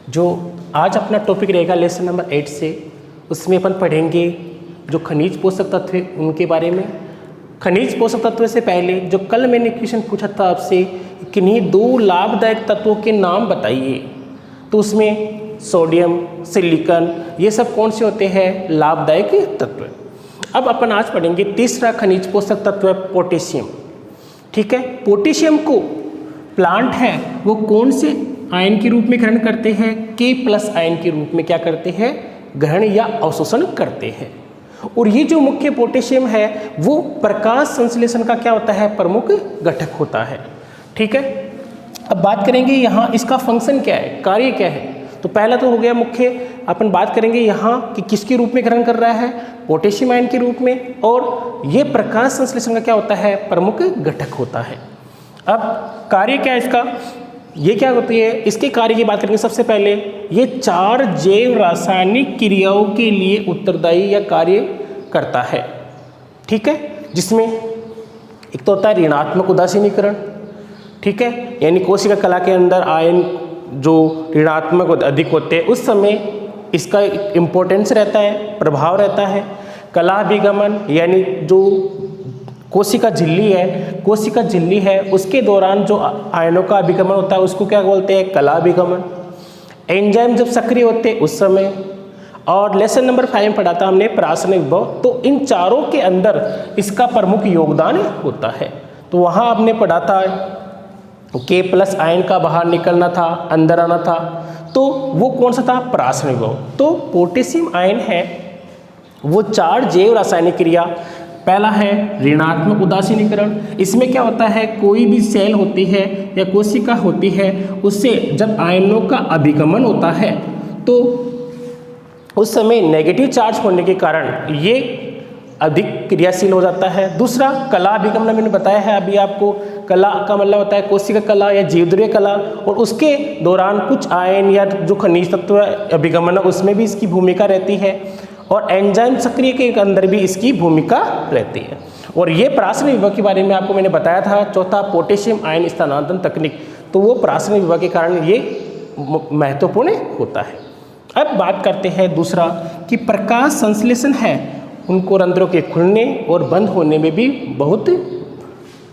जो आज अपना टॉपिक रहेगा लेसन नंबर 8 से, उसमें अपन पढ़ेंगे जो खनिज पोषक तत्व हैं उनके बारे में। खनिज पोषक तत्व से पहले जो कल मैंने क्वेश्चन पूछा था आपसे, किन्हीं 2 लाभदायक तत्वों के नाम बताइए, तो उसमें सोडियम, सिलिकॉन, ये सब कौन से होते हैं? लाभदायक तत्व। अब अपन आज पढ़ेंगे तीसरा खनिज पोषक तत्व है पोटेशियम। ठीक है, पोटेशियम को प्लांट है वो कौन से आयन के रूप में ग्रहण करते हैं? K+ आयन के रूप में क्या करते हैं? ग्रहण या अवशोषण करते हैं। और ये जो मुख्य पोटेशियम है वो प्रकाश संश्लेषण का क्या होता है? प्रमुख घटक होता है। ठीक है, अब बात करेंगे यहाँ इसका फंक्शन क्या है, कार्य क्या है। तो पहला तो हो गया मुख्य, अपन बात करेंगे यहाँ कि किसके रूप में ग्रहण कर रहा है? पोटेशियम आयन के रूप में, और ये प्रकाश संश्लेषण का क्या होता है? प्रमुख घटक होता है। अब कार्य क्या है इसका, ये क्या होती है? इसके कार्य की बात करेंगे। सबसे पहले ये 4 जैव रासायनिक क्रियाओं के लिए उत्तरदायी या कार्य करता है। ठीक है, जिसमें एक तो होता है ऋणात्मक उदासीनीकरण। ठीक है, यानी कोशिका कला के अंदर आयन जो ऋणात्मक अधिक होते हैं उस समय इसका इम्पोर्टेंस रहता है, प्रभाव रहता है। कला अभिगमन यानी जो कोशिका झिल्ली है उसके दौरान जो आयनों का अभिगमन होता है उसको क्या बोलते हैं? कला अभिगमन। एंजाइम जब सक्रिय होते हैं उस समय। और लेसन नंबर 5 में पढ़ा था हमने प्रासनिक विभव, तो इन चारों के अंदर इसका प्रमुख योगदान होता है। तो वहाँ आपने पढ़ा था K+ आयन का बाहर निकलना था, अंदर आना था, तो वो कौन सा था? प्रासनिक विभव। तो पोटेशियम आयन है वो 4 जैव रासायनिक क्रिया, पहला है ऋणात्मक उदासीनीकरण। इसमें क्या होता है? कोई भी सेल होती है या कोशिका होती है, उससे जब आयनों का अभिगमन होता है तो उस समय नेगेटिव चार्ज होने के कारण ये अधिक क्रियाशील हो जाता है। दूसरा कला अभिगमन, मैंने बताया है अभी आपको, कला का मतलब होता है कोशिका कला या जीवद्रव्य कला, और उसके दौरान कुछ आयन या जो खनिज तत्व अभिगमन उसमें भी इसकी भूमिका रहती है, और एंजाइम सक्रिय के अंदर भी इसकी भूमिका रहती है। और ये प्रासनिक विभव के बारे में आपको मैंने बताया था। चौथा पोटेशियम आयन स्थानांतरण तकनीक, तो वो प्रासनिक विभव के कारण ये महत्वपूर्ण होता है। अब बात करते हैं दूसरा कि प्रकाश संश्लेषण है उनको रंध्रों के खुलने और बंद होने में भी बहुत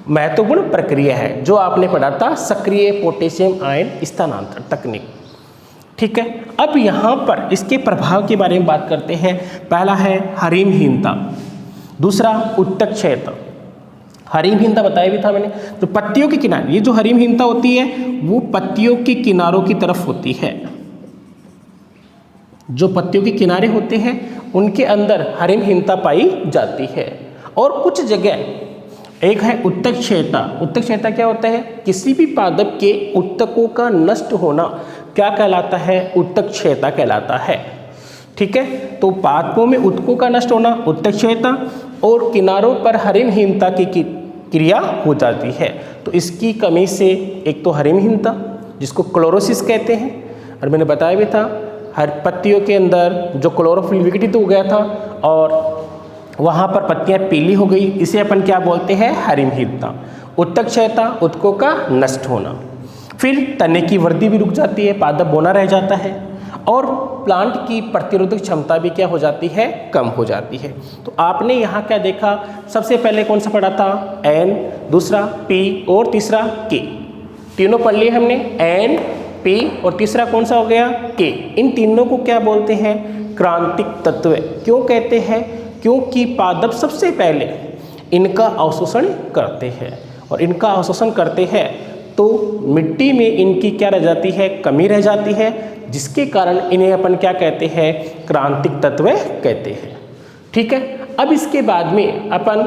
महत्वपूर्ण प्रक्रिया है, जो आपने पढ़ा था सक्रिय पोटेशियम आयन स्थानांतरण तकनीक। ठीक है, अब यहाँ पर इसके प्रभाव के बारे में बात करते हैं। पहला है हरिमहीनता, दूसरा उत्तक-क्षयता। हरिमहीनता बताया भी था मैंने, तो पत्तियों के किनारे, ये जो हरिमहीनता होती है वो पत्तियों के किनारों की तरफ होती है। जो पत्तियों के किनारे होते हैं उनके अंदर हरिमहीनता पाई जाती है। और कुछ जगह एक है उत्तक-क्षयता। उत्तक-क्षयता क्या होता है? किसी भी पादप के उत्तकों का नष्ट होना क्या कहलाता है? उत्तक-क्षयता कहलाता है। ठीक है, तो पादपों में उत्तकों का नष्ट होना उत्तक-क्षयता, और किनारों पर हरिमहीनता की क्रिया हो जाती है। तो इसकी कमी से एक तो हरिमहीनता जिसको क्लोरोसिस कहते हैं, और मैंने बताया भी था हर पत्तियों के अंदर जो क्लोरोफिल विघटित हो गया था और वहाँ पर पत्तियाँ पीली हो गई, इसे अपन क्या बोलते हैं? हरिमहीनता। उत्तक-क्षयता, उत्तकों का नष्ट होना। फिर तने की वृद्धि भी रुक जाती है, पादप बौना रह जाता है, और प्लांट की प्रतिरोधक क्षमता भी क्या हो जाती है? कम हो जाती है। तो आपने यहाँ क्या देखा? सबसे पहले कौन सा पढ़ा था? N, दूसरा P और तीसरा K। तीनों पढ़ लिए हमने, N, P और तीसरा कौन सा हो गया? K। इन तीनों को क्या बोलते हैं? क्रांतिक तत्व। क्यों कहते हैं? क्योंकि पादप सबसे पहले इनका अवशोषण करते हैं, और इनका अवशोषण करते हैं तो मिट्टी में इनकी क्या रह जाती है? कमी रह जाती है, जिसके कारण इन्हें अपन क्या कहते हैं? क्रांतिक तत्व कहते हैं। ठीक है, अब इसके बाद में अपन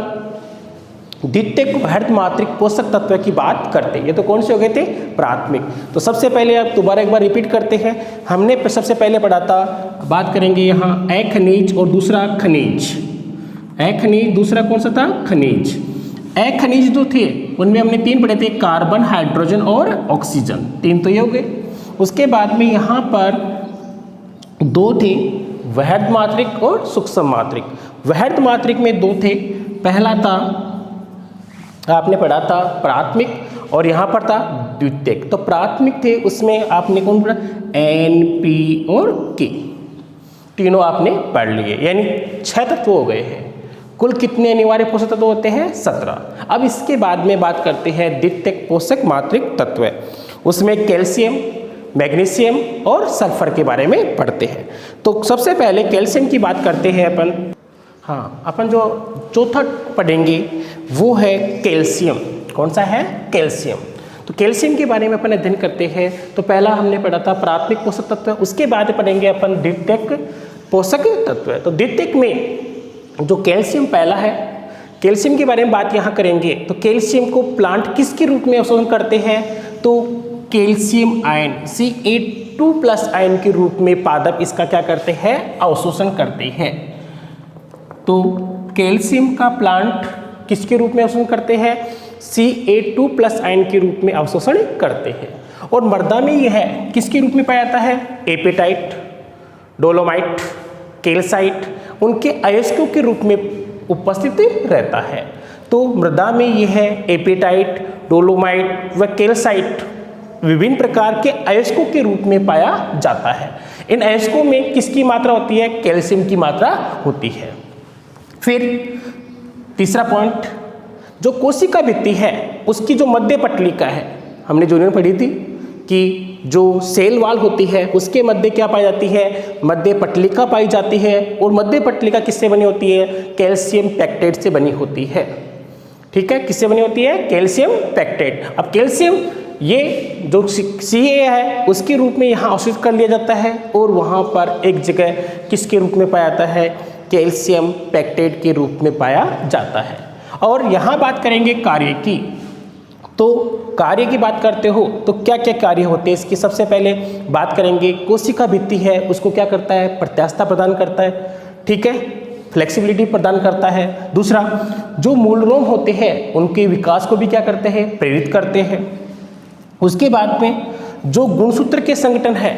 द्वितीयक वृहद मात्रिक पोषक तत्व की बात करते हैं। ये तो कौन से हो गए थे? प्राथमिक। तो सबसे पहले आप दोबारा एक बार रिपीट करते हैं। हमने सबसे पहले पढ़ा था, बात करेंगे यहाँ अखनिज और दूसरा खनिज। अखनिज, दूसरा कौन सा था? खनिज। अखनिज जो थे उनमें हमने 3 पढ़े थे, कार्बन, हाइड्रोजन और ऑक्सीजन। 3 तो ये हो गए। उसके बाद में यहाँ पर 2 थे, वृहद मात्रिक और सूक्ष्म मात्रिक। वृहद मात्रिक में 2 थे, पहला था आपने पढ़ा था प्राथमिक, और यहाँ पर था द्वितीयक। तो प्राथमिक थे उसमें आपने कौन पढ़ा, N, P और K, तीनों आपने पढ़ लिए, यानी 6 तत्व हो गए हैं। कुल कितने अनिवार्य पोषक तत्व होते हैं, 17। अब इसके बाद में बात करते हैं द्वितीयक पोषक मात्रिक तत्व, उसमें कैल्शियम, मैग्नीशियम और सल्फर के बारे में पढ़ते हैं। तो सबसे पहले कैल्शियम की बात करते हैं अपन। हाँ, अपन जो चौथा पढ़ेंगे वो है कैल्शियम। कौन सा है, कैल्शियम। तो कैल्शियम के बारे में अपन अध्ययन करते हैं। तो पहला हमने पढ़ा था प्राथमिक पोषक तत्व, उसके बाद पढ़ेंगे अपन द्वितीयक पोषक तत्व। तो द्वितीयक में जो कैल्शियम पहला है, कैल्शियम के बारे में बात यहाँ करेंगे। तो कैल्शियम को प्लांट किसके रूप में अवशोषण करते हैं, तो कैल्शियम आयन Ca2+ आयन के रूप में पादप इसका क्या करते हैं, अवशोषण करते हैं। तो कैल्शियम का प्लांट किसके रूप में अवशोषण करते हैं, Ca2+ आयन के रूप में अवशोषण करते हैं। और मृदा में यह किसके रूप में पाया जाता है, एपेटाइट, डोलोमाइट, कैल्साइट, उनके अयस्कों के रूप में उपस्थित रहता है। तो मृदा में यह एपेटाइट, डोलोमाइट व कैल्साइट विभिन्न प्रकार के अयस्कों के रूप में पाया जाता है। इन अयस्कों में किसकी मात्रा होती है, कैल्शियम की मात्रा होती है। फिर तीसरा पॉइंट, जो कोशिका भित्ति है उसकी जो मध्य पटलिका है, हमने जूनियर में पढ़ी थी कि जो सेल वाल होती है उसके मध्य क्या पाई जाती है, मध्य पटलिका पाई जाती है। और मध्य पटलिका किससे बनी होती है, कैल्शियम पैक्टेट से बनी होती है। ठीक है, किससे बनी होती है, कैल्शियम पैक्टेट। अब कैल्शियम ये जो Ca है उसके रूप में यहाँ अवशोषित कर लिया जाता है और वहाँ पर एक जगह किसके रूप में पाया जाता है, कैल्शियम पैक्टेट के रूप में पाया जाता है। और यहाँ बात करेंगे कार्य की। तो कार्य की बात करते हो तो क्या क्या कार्य होते हैं इसकी, सबसे पहले बात करेंगे कोशिका भित्ति है उसको क्या करता है, प्रत्यास्थता प्रदान करता है। ठीक है, फ्लेक्सिबिलिटी प्रदान करता है। दूसरा, जो मूल रोम होते हैं उनके विकास को भी क्या करते हैं, प्रेरित करते हैं। उसके बाद में जो गुणसूत्र के संगठन है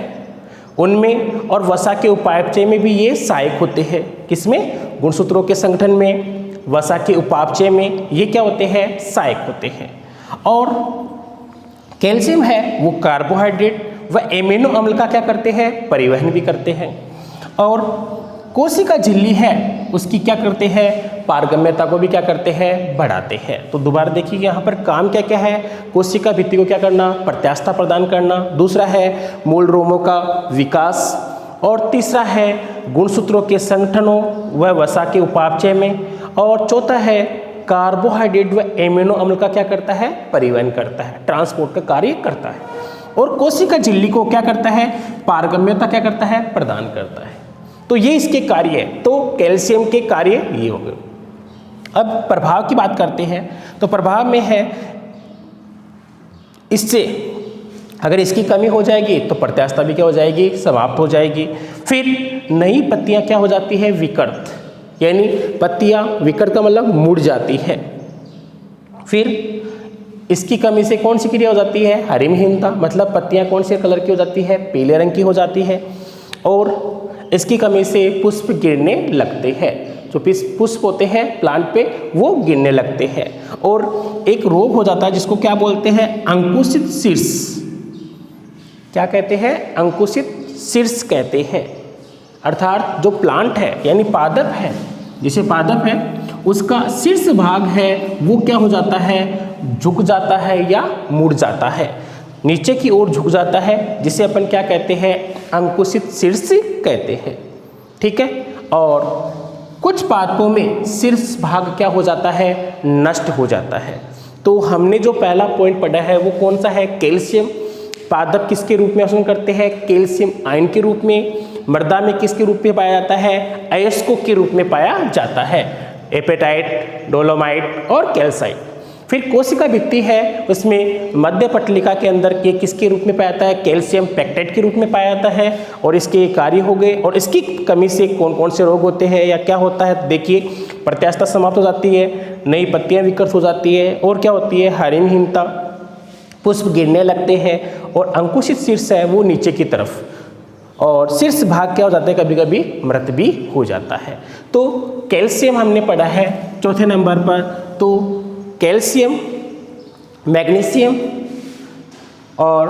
उनमें और वसा के उपापचय में भी ये सहायक होते हैं। किसमें, गुणसूत्रों के संगठन में, वसा के उपापचय में ये क्या होते हैं, सहायक होते हैं। और कैल्शियम है वो कार्बोहाइड्रेट व एमिनो अम्ल का क्या करते हैं, परिवहन भी करते हैं। और कोशिका झिल्ली है उसकी क्या करते हैं, पारगम्यता को भी क्या करते हैं, बढ़ाते हैं। तो दोबारा देखिए यहाँ पर काम क्या क्या है, कोशिका भित्ति को क्या करना, प्रत्यास्थता प्रदान करना। दूसरा है मूल रोमों का विकास। और तीसरा है गुणसूत्रों के संगठनों व वसा के उपापचय में। और चौथा है कार्बोहाइड्रेट व एमिनो अम्ल का क्या करता है, परिवहन करता है, ट्रांसपोर्ट का कार्य करता है। और कोशिका झिल्ली को क्या करता है, पारगम्यता क्या करता है, प्रदान करता है। तो ये इसके कार्य है। तो कैल्शियम के कार्य ये हो गए। अब प्रभाव की बात करते हैं। तो प्रभाव में है इससे अगर इसकी कमी हो जाएगी तो प्रत्यास्थता भी क्या हो जाएगी, समाप्त हो जाएगी। फिर नई पत्तियां क्या हो जाती है, विकृत, यानी पत्तियां विकृत का मतलब मुड़ जाती है। फिर इसकी कमी से कौन सी क्रिया हो जाती है, हरिमहीनता, मतलब पत्तियां कौन से कलर की हो जाती है, पीले रंग की हो जाती है। और इसकी कमी से पुष्प गिरने लगते हैं, जो पुष्प होते हैं प्लांट पे वो गिरने लगते हैं। और एक रोग हो जाता है जिसको क्या बोलते हैं, अंकुशित शीर्ष। क्या कहते हैं, अंकुशित शीर्ष कहते हैं। अर्थात जो प्लांट है यानी पादप है, जिसे पादप है उसका शीर्ष भाग है वो क्या हो जाता है, झुक जाता है या मुड़ जाता है, नीचे की ओर झुक जाता है, जिसे अपन क्या कहते हैं, अंकुशित शीर्ष कहते हैं। ठीक है। और कुछ पादपों में शीर्ष भाग क्या हो जाता है, नष्ट हो जाता है। तो हमने जो पहला पॉइंट पढ़ा है वो कौन सा है, कैल्शियम। पादप किसके रूप में अवशोषण करते हैं, कैल्शियम आयन के रूप में। मृदा में किसके रूप में पाया जाता है, अयस्कों के रूप में पाया जाता है, एपेटाइट, डोलोमाइट और कैल्साइट। फिर कोशिका भित्ति है उसमें मध्य पटलिका के अंदर के किसके रूप में पाया जाता है, कैल्शियम पैक्टेट के रूप में पाया जाता है। और इसके कार्य हो गए। और इसकी कमी से कौन कौन से रोग होते हैं या क्या होता है, देखिए प्रत्यास्थता समाप्त हो जाती है, नई पत्तियां विकृत हो जाती है, और क्या होती है, हरिमहीनता, पुष्प गिरने लगते हैं, और अंकुशित शीर्ष है वो नीचे की तरफ, और शीर्ष भाग क्या हो जाता है, कभी कभी मृत भी हो जाता है। तो कैल्शियम हमने पढ़ा है चौथे नंबर पर। तो कैल्शियम, मैग्नीशियम, और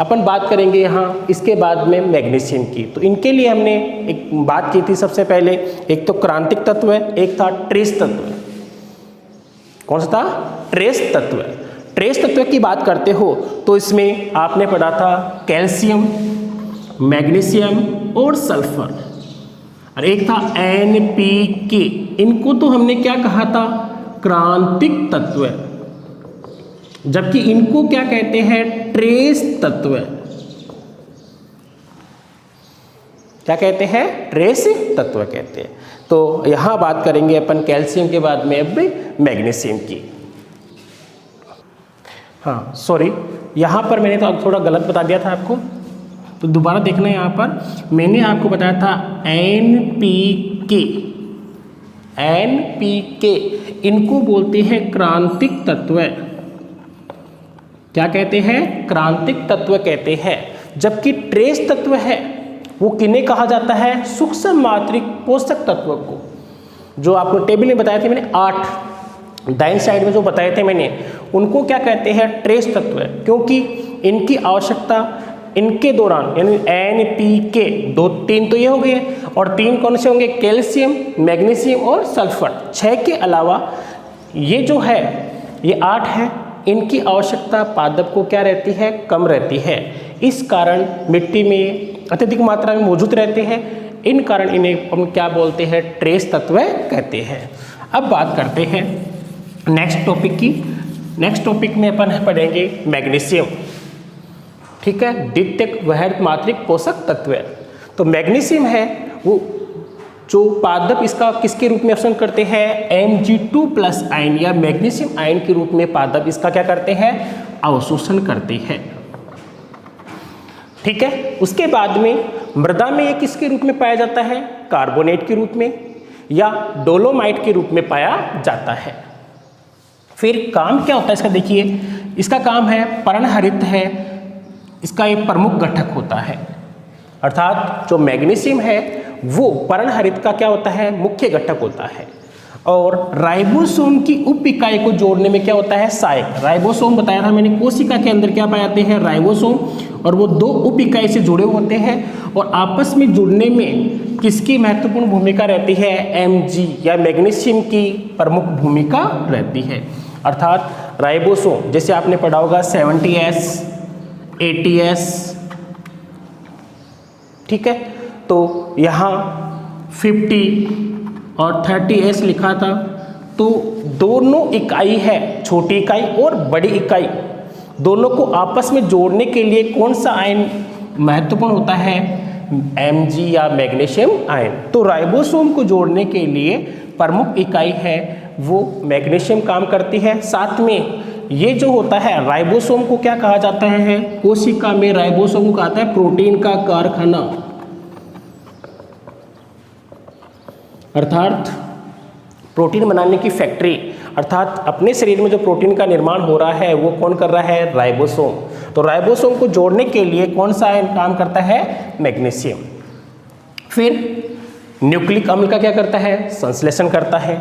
अपन बात करेंगे यहाँ इसके बाद में मैग्नीशियम की। तो इनके लिए हमने एक बात की थी सबसे पहले, एक तो क्रांतिक तत्व है, एक था ट्रेस तत्व। कौन सा था? ट्रेस तत्व। ट्रेस तत्व की बात करते हो तो इसमें आपने पढ़ा था कैल्शियम, मैग्नीशियम और सल्फर, और एक था NPK। इनको तो हमने क्या कहा था? क्रांतिक तत्व, जबकि इनको क्या कहते हैं? ट्रेस तत्व। क्या कहते हैं? ट्रेस तत्व कहते हैं। तो यहां बात करेंगे अपन कैल्शियम के बाद में अब मैग्नीशियम की। हाँ सॉरी, यहाँ पर मैंने तो थोड़ा गलत बता दिया था आपको, तो दोबारा देखना है। यहाँ पर मैंने आपको बताया था NPK। NPK इनको बोलते हैं क्रांतिक तत्व। क्या कहते हैं? क्रांतिक तत्व कहते हैं। जबकि ट्रेस तत्व है वो किन्हें कहा जाता है? सूक्ष्म मात्रिक पोषक तत्व को, जो आपको टेबल में बताए थे मैंने 8 दाईं साइड में जो बताए थे मैंने, उनको क्या कहते हैं? ट्रेस तत्व, क्योंकि इनकी आवश्यकता इनके दौरान, यानी NPK 2-3 तो ये हो गए, और 3 कौन से होंगे? कैल्शियम, मैग्नीशियम और सल्फर। 6 के अलावा ये जो है ये 8 है, इनकी आवश्यकता पादप को क्या रहती है? कम रहती है। इस कारण मिट्टी में अत्यधिक मात्रा में मौजूद रहते हैं। इन कारण इन्हें हम क्या बोलते हैं? ट्रेस तत्व कहते हैं। अब बात करते हैं नेक्स्ट टॉपिक की। नेक्स्ट टॉपिक में अपन पढ़ेंगे मैग्नीशियम। ठीक है, द्वितीयक वृहद मात्रिक पोषक तत्व। तो मैग्नीशियम है वो जो पादप इसका किसके रूप में अवशोषण करते हैं? Mg2+ आयन या मैग्नीशियम आयन के रूप में पादप इसका क्या करते हैं? अवशोषण करते हैं। ठीक है, उसके बाद में मृदा में ये किसके रूप में पाया जाता है? कार्बोनेट के रूप में या डोलोमाइट के रूप में पाया जाता है। फिर काम क्या होता है इसका? देखिए, इसका काम है पर्णहरित है, इसका एक प्रमुख घटक होता है। अर्थात जो मैग्नीशियम है वो पर्णहरित का क्या होता है? मुख्य घटक होता है। और राइबोसोम की उप इकाई को जोड़ने में क्या होता है? सहायक। राइबोसोम बताया था मैंने, कोशिका के अंदर क्या पाए जाते हैं? राइबोसोम, और वो 2 उप इकाई से जुड़े होते हैं, और आपस में जुड़ने में किसकी महत्वपूर्ण भूमिका रहती है? Mg या मैग्नीशियम की प्रमुख भूमिका रहती है। अर्थात राइबोसोम जैसे आपने पढ़ा होगा 70S 80S, ठीक है, तो यहाँ 50 और 30S लिखा था। तो दोनों इकाई है, छोटी इकाई और बड़ी इकाई, दोनों को आपस में जोड़ने के लिए कौन सा आयन महत्वपूर्ण होता है? Mg या मैग्नीशियम आयन। तो राइबोसोम को जोड़ने के लिए प्रमुख इकाई है वो मैग्नीशियम काम करती है। साथ में ये जो होता है राइबोसोम को क्या कहा जाता है? कोशिका में राइबोसोम को कहा जाता है प्रोटीन का कारखाना। अर्थात प्रोटीन बनाने की फैक्ट्री, अर्थात अपने शरीर में जो प्रोटीन का निर्माण हो रहा है वो कौन कर रहा है? राइबोसोम। तो राइबोसोम को जोड़ने के लिए कौन सा आयन काम करता है? मैग्नीशियम। फिर न्यूक्लिक अम्ल का क्या करता है? संश्लेषण करता है।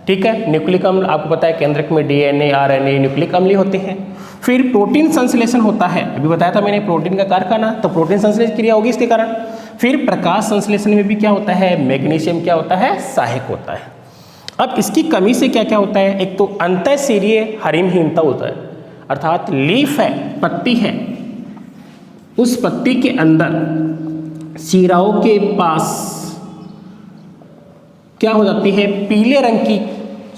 ठीक है, न्यूक्लिक अम्ल आपको पता है केंद्रक में DNA RNA न्यूक्लिक अम्ल होते हैं। फिर प्रोटीन संश्लेषण होता है, अभी बताया था मैंने प्रोटीन का कारखाना, तो प्रोटीन संश्लेषण क्रिया होगी इसके कारण। फिर प्रकाश संश्लेषण में भी क्या होता है? मैग्नीशियम क्या होता है? सहायक होता है। अब इसकी कमी से क्या क्या होता है? एक तो अंतःशिरीय हरिमहीनता होता है, अर्थात लीफ है, पत्ती है, उस पत्ती के अंदर शिराओं के पास क्या हो जाती है? पीले रंग की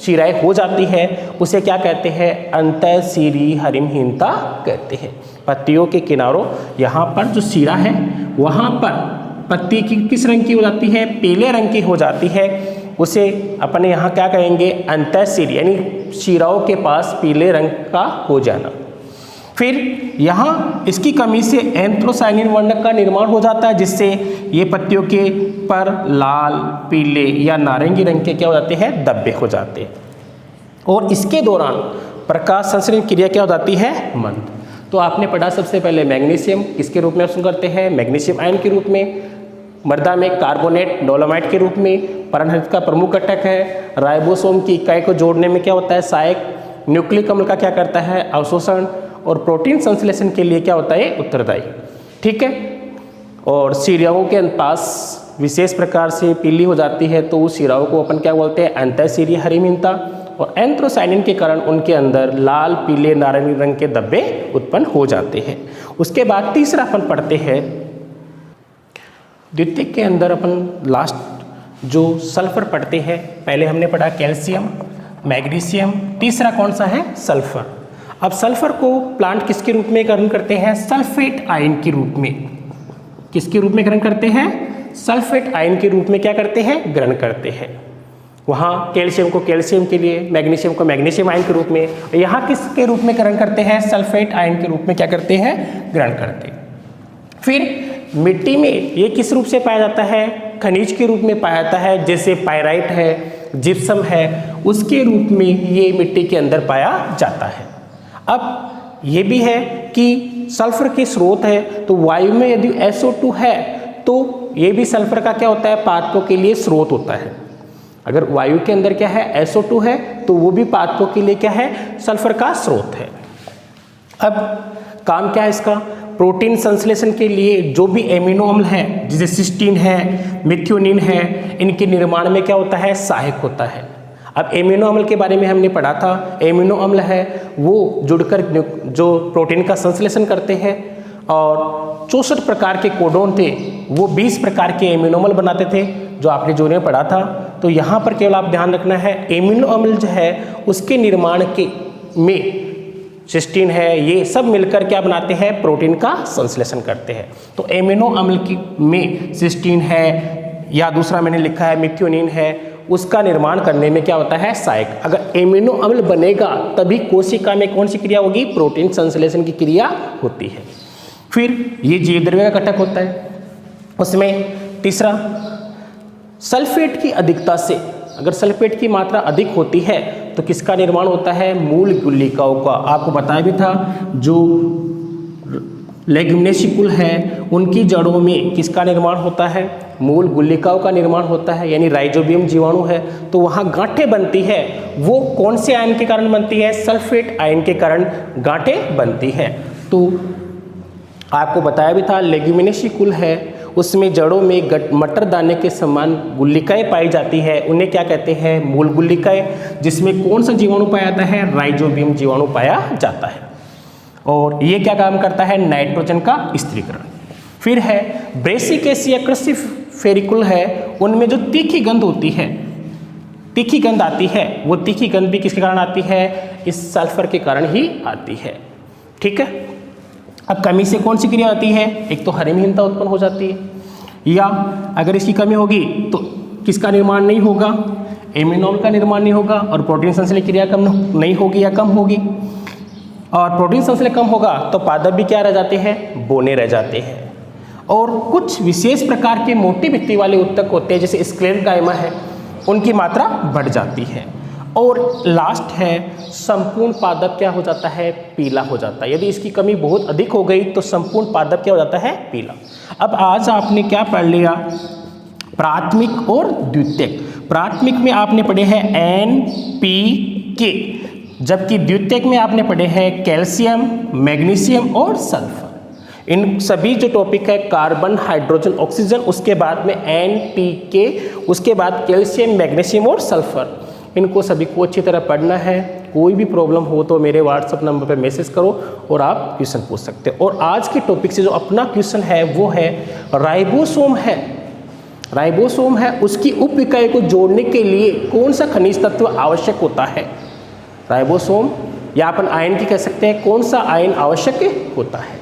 शिराएं हो जाती है, उसे क्या कहते हैं? अंतःशिरीय हरिमहीनता कहते हैं। पत्तियों के किनारों यहाँ पर जो शिरा है वहाँ पर पत्ती की किस रंग की हो जाती है? पीले रंग की हो जाती है, उसे अपने यहाँ क्या कहेंगे? अंतःशिरीय, यानी शिराओं के पास पीले रंग का हो जाना। फिर यहाँ इसकी कमी से एंथ्रोसायनिन वर्णक का निर्माण हो जाता है, जिससे ये पत्तियों के पर लाल, पीले या नारंगी रंग के क्या हो जाते हैं? धब्बे हो जाते हैं। और इसके दौरान प्रकाश संश्लेषण क्रिया क्या हो जाती है? मंद। तो आपने पढ़ा सबसे पहले मैग्नीशियम किसके रूप में अवशोषण करते हैं? मैग्नीशियम आयन के रूप में। मृदा में कार्बोनेट, डोलोमाइट के रूप में। पर्णहरित का प्रमुख घटक है। राइबोसोम की इकाई को जोड़ने में क्या होता है? सहायक। न्यूक्लिक अम्ल का क्या करता है? अवशोषण। और प्रोटीन संश्लेषण के लिए क्या होता है, उत्तरदायी। ठीक है, और शिराओं के पास विशेष प्रकार से पीली हो जाती है तो उस शिराओं को अपन क्या बोलते हैं, अंतःशिरीय हरिमीनता, और एंथ्रोसायनिन के कारण उनके अंदर लाल पीले नारंगी रंग के धब्बे उत्पन्न हो जाते हैं। उसके बाद तीसरा अपन पढ़ते हैं द्वितीयक के अंदर अपन लास्ट जो सल्फर पढ़ते हैं। पहले हमने पढ़ा कैल्शियम, मैग्नीशियम, तीसरा कौन सा है, सल्फर। अब सल्फर को प्लांट किसके रूप में ग्रहण करते हैं, सल्फेट आयन के रूप में। किसके रूप में ग्रहण करते हैं, सल्फेट आयन के रूप में क्या करते हैं, ग्रहण करते हैं। वहाँ कैल्शियम को कैल्शियम के लिए, मैग्नीशियम को मैग्नीशियम आयन के रूप में, यहाँ किसके रूप में ग्रहण करते हैं, सल्फेट आयन के रूप में क्या करते हैं, ग्रहण करते हैं। फिर मिट्टी में ये किस रूप से पाया जाता है, खनिज के रूप में पाया जाता है, जैसे पायराइट है, जिप्सम है, उसके रूप में ये मिट्टी के अंदर पाया जाता है। अब ये भी है कि सल्फर के स्रोत है, तो वायु में यदि SO2 है तो ये भी सल्फर का क्या होता है, पादपों के लिए स्रोत होता है। अगर वायु के अंदर क्या है, SO2 है, तो वो भी पादपों के लिए क्या है, सल्फर का स्रोत है। अब काम क्या है इसका, प्रोटीन संश्लेषण के लिए जो भी एमिनो अम्ल है, जैसे सिस्टीन है, मिथ्योनिन है, इनके निर्माण में क्या होता है, सहायक होता है। अब एमिनो अम्ल के बारे में हमने पढ़ा था, एमिनो अम्ल है वो जुड़कर जो प्रोटीन का संश्लेषण करते हैं, और 64 प्रकार के कोडोन थे, वो 20 प्रकार के एमिनो अम्ल बनाते थे, जो आपने जो में पढ़ा था। तो यहाँ पर केवल आप ध्यान रखना है, एमिनो अम्ल जो है उसके निर्माण के में सिस्टीन है, ये सब मिलकर क्या बनाते हैं, प्रोटीन का संश्लेषण करते हैं। तो एमिनो अम्ल की में सिस्टीन है, या दूसरा मैंने लिखा है मिथ्योनिन है, उसका निर्माण करने में क्या होता है, सहायक। अगर एमिनो अम्ल बनेगा तभी कोशिका में कौन सी क्रिया होगी, प्रोटीन संश्लेषण की क्रिया होती है। फिर ये जीवद्रव्य का घटक होता है। उसमें तीसरा, सल्फेट की अधिकता से, अगर सल्फेट की मात्रा अधिक होती है तो किसका निर्माण होता है, मूल गुल्लिकाओं का। आपको बताया भी था, जो लेग्यूमिनेसी कुल है उनकी जड़ों में किसका निर्माण होता है, मूल गुल्लिकाओं का निर्माण होता है, यानी राइजोबियम जीवाणु है, तो वहाँ गांठें बनती है, वो कौन से आयन के कारण बनती है, सल्फेट आयन के कारण गांठें बनती है। तो आपको बताया भी था, लेग्यूमिनेसी कुल है उसमें जड़ों में मटर दाने के समान गुल्लिकाएं पाई जाती है, उन्हें क्या कहते हैं, मूल गुल्लिकाएं, जिसमें कौन सा जीवाणु पाया जाता है, राइजोबियम जीवाणु पाया जाता है। और ये क्या काम करता है, नाइट्रोजन का स्थिरीकरण। फिर है ब्रेसिकेसिया क्रिस्टिफेरिकुल है, उनमें जो तीखी गंध होती है, तीखी गंध आती है, वो तीखी गंध भी किसके कारण आती है, इस सल्फर के कारण ही आती है। ठीक है, अब कमी से कौन सी क्रिया आती है, एक तो हरिमहीनता उत्पन्न हो जाती है, या अगर इसकी कमी होगी तो किसका निर्माण नहीं होगा, एमिनो अम्ल का निर्माण नहीं होगा, और प्रोटीन संश्लेषण क्रिया कम नहीं होगी या कम होगी। और प्रोटीन संश्लेषण कम होगा तो पादप भी क्या रह जाते हैं, बोने रह जाते हैं। और कुछ विशेष प्रकार के मोटी भित्ति वाले उत्तक होते हैं, जैसे स्क्लेरोडार्मा है, उनकी मात्रा बढ़ जाती है। और लास्ट है, संपूर्ण पादप क्या हो जाता है, पीला हो जाता है। यदि इसकी कमी बहुत अधिक हो गई तो संपूर्ण पादप क्या हो जाता है, पीला। अब आज आपने क्या पढ़ लिया, प्राथमिक और द्वितीयक। प्राथमिक में आपने पढ़े हैं NPK, जबकि द्वितीयक में आपने पढ़े हैं कैल्शियम, मैग्नीशियम और सल्फर। इन सभी जो टॉपिक है, कार्बन, हाइड्रोजन, ऑक्सीजन, उसके बाद में NPK, उसके बाद कैल्शियम, मैग्नीशियम और सल्फर, इनको सभी को अच्छी तरह पढ़ना है। कोई भी प्रॉब्लम हो तो मेरे व्हाट्सएप नंबर पर मैसेज करो और आप क्वेश्चन पूछ सकते हो। और आज के टॉपिक से जो अपना क्वेश्चन है वो है राइबोसोम है, राइबोसोम है, उसकी उप इकाई को जोड़ने के लिए कौन सा खनिज तत्व आवश्यक होता है। राइबोसोम या अपन आयन की कह सकते हैं, कौन सा आयन आवश्यक होता है।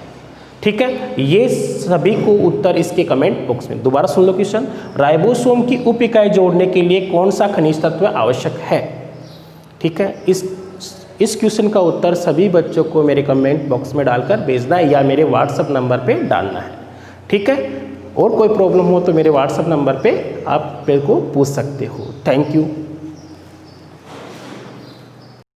ठीक है, ये सभी को उत्तर इसके कमेंट बॉक्स में। दोबारा सुन लो क्वेश्चन, राइबोसोम की उप इकाई जोड़ने के लिए कौन सा खनिज तत्व आवश्यक है। ठीक है, इस क्वेश्चन का उत्तर सभी बच्चों को मेरे कमेंट बॉक्स में डालकर भेजना है या मेरे व्हाट्सएप नंबर पे डालना है। ठीक है, और कोई प्रॉब्लम हो तो मेरे व्हाट्सएप नंबर पे आप मेरे को पूछ सकते हो। Thank you.